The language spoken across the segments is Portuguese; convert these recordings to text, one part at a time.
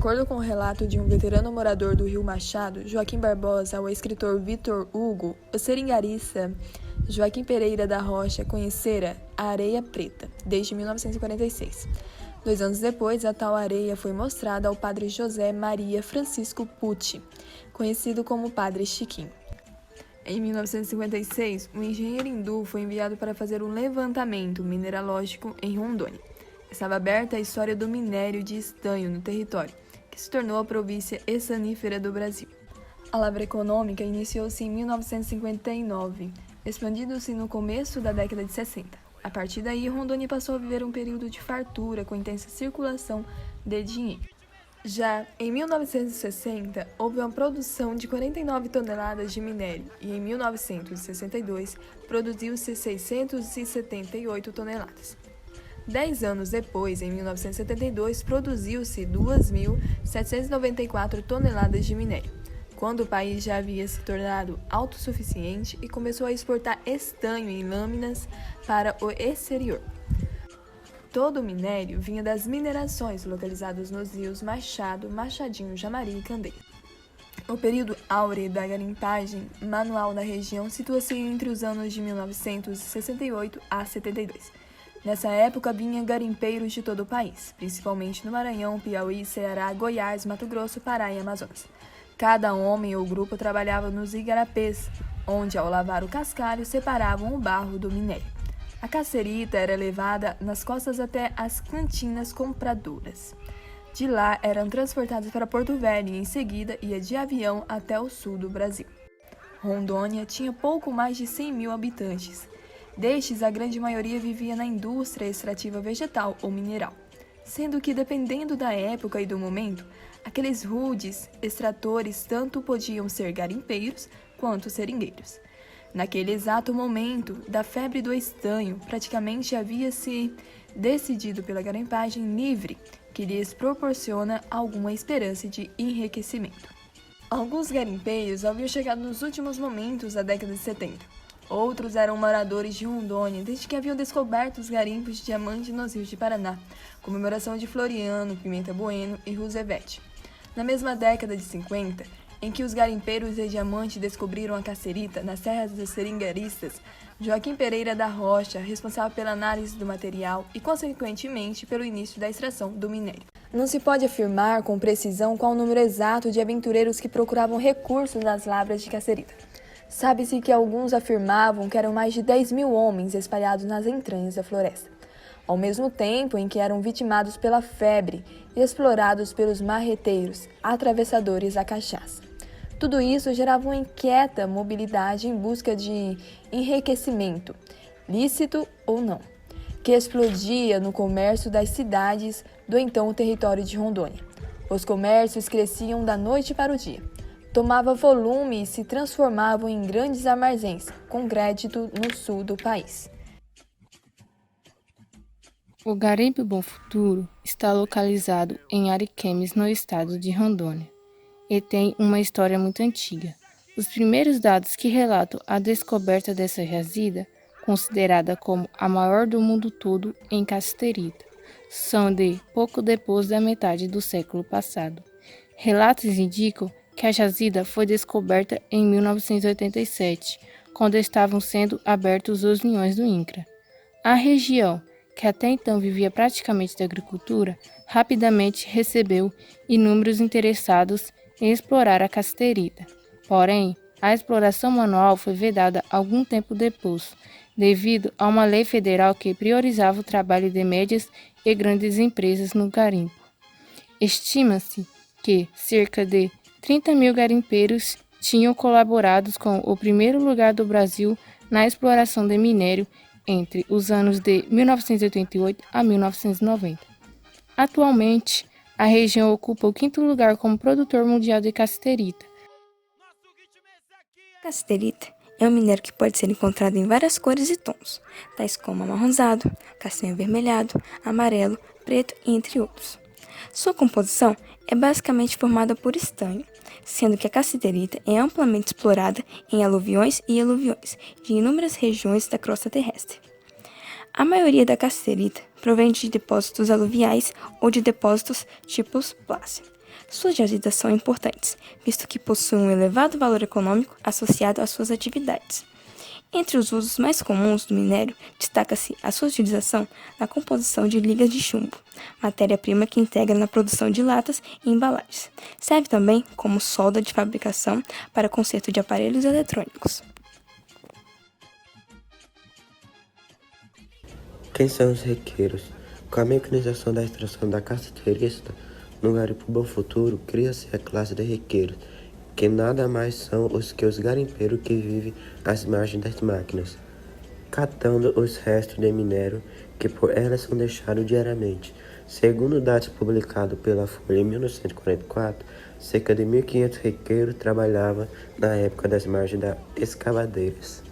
acordo com o relato de um veterano morador do Rio Machado, Joaquim Barbosa, ao escritor Vitor Hugo, o seringarista Joaquim Pereira da Rocha conhecera a areia preta desde 1946. 2 anos depois, a tal areia foi mostrada ao padre José Maria Francisco Pucci, conhecido como Padre Chiquinho. Em 1956, um engenheiro hindu foi enviado para fazer um levantamento mineralógico em Rondônia. Estava aberta a história do minério de estanho no território, que se tornou a província essanífera do Brasil. A lavra econômica iniciou-se em 1959, expandindo-se no começo da década de 60. A partir daí, Rondônia passou a viver um período de fartura com intensa circulação de dinheiro. Já em 1960, houve uma produção de 49 toneladas de minério e em 1962 produziu-se 678 toneladas. 10 anos depois, em 1972, produziu-se 2.794 toneladas de minério, quando o país já havia se tornado autossuficiente e começou a exportar estanho em lâminas para o exterior. Todo o minério vinha das minerações localizadas nos rios Machado, Machadinho, Jamari e Candeia. O período áureo da garimpagem manual na região situa-se entre os anos de 1968 a 72. Nessa época, vinha garimpeiros de todo o país, principalmente no Maranhão, Piauí, Ceará, Goiás, Mato Grosso, Pará e Amazonas. Cada homem ou grupo trabalhava nos igarapés, onde, ao lavar o cascalho, separavam o barro do minério. A cassiterita era levada nas costas até as cantinas compradoras. De lá, eram transportadas para Porto Velho e, em seguida, ia de avião até o sul do Brasil. Rondônia tinha pouco mais de 100 mil habitantes. Destes, a grande maioria vivia na indústria extrativa vegetal ou mineral, sendo que, dependendo da época e do momento, aqueles rudes extratores tanto podiam ser garimpeiros quanto seringueiros. Naquele exato momento da febre do estanho, praticamente havia-se decidido pela garimpagem livre, que lhes proporciona alguma esperança de enriquecimento. Alguns garimpeiros haviam chegado nos últimos momentos da década de 70. Outros eram moradores de Rondônia desde que haviam descoberto os garimpos de diamante nos rios de Paraná, comemoração de Floriano, Pimenta Bueno e Roosevelt. Na mesma década de 50, em que os garimpeiros de diamante descobriram a cassiterita nas terras dos seringaristas, Joaquim Pereira da Rocha, responsável pela análise do material e, consequentemente, pelo início da extração do minério. Não se pode afirmar com precisão qual o número exato de aventureiros que procuravam recursos nas lavras de cassiterita. Sabe-se que alguns afirmavam que eram mais de 10 mil homens espalhados nas entranhas da floresta, ao mesmo tempo em que eram vitimados pela febre e explorados pelos marreteiros, atravessadores da cachaça. Tudo isso gerava uma inquieta mobilidade em busca de enriquecimento, lícito ou não, que explodia no comércio das cidades do então território de Rondônia. Os comércios cresciam da noite para o dia, tomavam volume e se transformavam em grandes armazéns, com crédito no sul do país. O Garimpo Bom Futuro está localizado em Ariquemes, no estado de Rondônia, e tem uma história muito antiga. Os primeiros dados que relatam a descoberta dessa jazida, considerada como a maior do mundo todo em cassiterita, são de pouco depois da metade do século passado. Relatos indicam que a jazida foi descoberta em 1987, quando estavam sendo abertos os linhões do INCRA. A região, que até então vivia praticamente da agricultura, rapidamente recebeu inúmeros interessados em explorar a cassiterita. Porém, a exploração manual foi vedada algum tempo depois, devido a uma lei federal que priorizava o trabalho de médias e grandes empresas no garimpo. Estima-se que cerca de 30 mil garimpeiros tinham colaborado com o primeiro lugar do Brasil na exploração de minério entre os anos de 1988 a 1990. Atualmente, a região ocupa o 5º lugar como produtor mundial de cassiterita. Cassiterita é um minério que pode ser encontrado em várias cores e tons, tais como amarronzado, castanho avermelhado, amarelo, preto e entre outros. Sua composição é basicamente formada por estanho, sendo que a cassiterita é amplamente explorada em aluviões e eluviões de inúmeras regiões da crosta terrestre. A maioria da cassiterita provém de depósitos aluviais ou de depósitos tipos plácido. Suas jazidas são importantes, visto que possuem um elevado valor econômico associado às suas atividades. Entre os usos mais comuns do minério, destaca-se a sua utilização na composição de ligas de chumbo, matéria-prima que integra na produção de latas e embalagens. Serve também como solda de fabricação para conserto de aparelhos eletrônicos. Quem são os requeiros? Com a mecanização da extração da cassiterista, no garimpo Bom Futuro, cria-se a classe de requeiros, que nada mais são que os garimpeiros que vivem às margens das máquinas, catando os restos de minério que por elas são deixados diariamente. Segundo dados publicados pela Folha em 1944, cerca de 1.500 requeiros trabalhavam na época das margens das escavadeiras.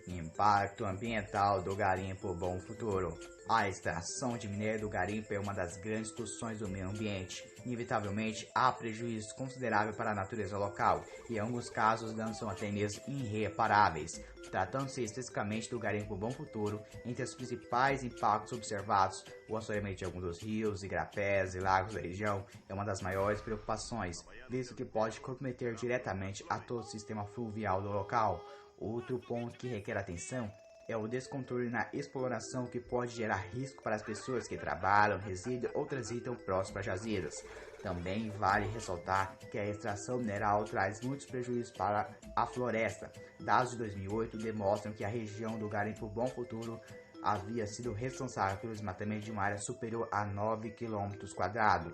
Impacto ambiental do garimpo Bom Futuro. A extração de minério do garimpo é uma das grandes poluições do meio ambiente. Inevitavelmente, há prejuízos consideráveis para a natureza local, e em alguns casos, danos são até mesmo irreparáveis. Tratando-se especificamente do garimpo Bom Futuro, entre os principais impactos observados, o assoreamento de alguns dos rios, igarapés e lagos da região é uma das maiores preocupações, visto que pode comprometer diretamente a todo o sistema fluvial do local. Outro ponto que requer atenção é o descontrole na exploração, que pode gerar risco para as pessoas que trabalham, residem ou transitam próximo a jazidas. Também vale ressaltar que a extração mineral traz muitos prejuízos para a floresta. Dados de 2008 demonstram que a região do garimpo Bom Futuro havia sido responsável pelo desmatamento de uma área superior a 9 km².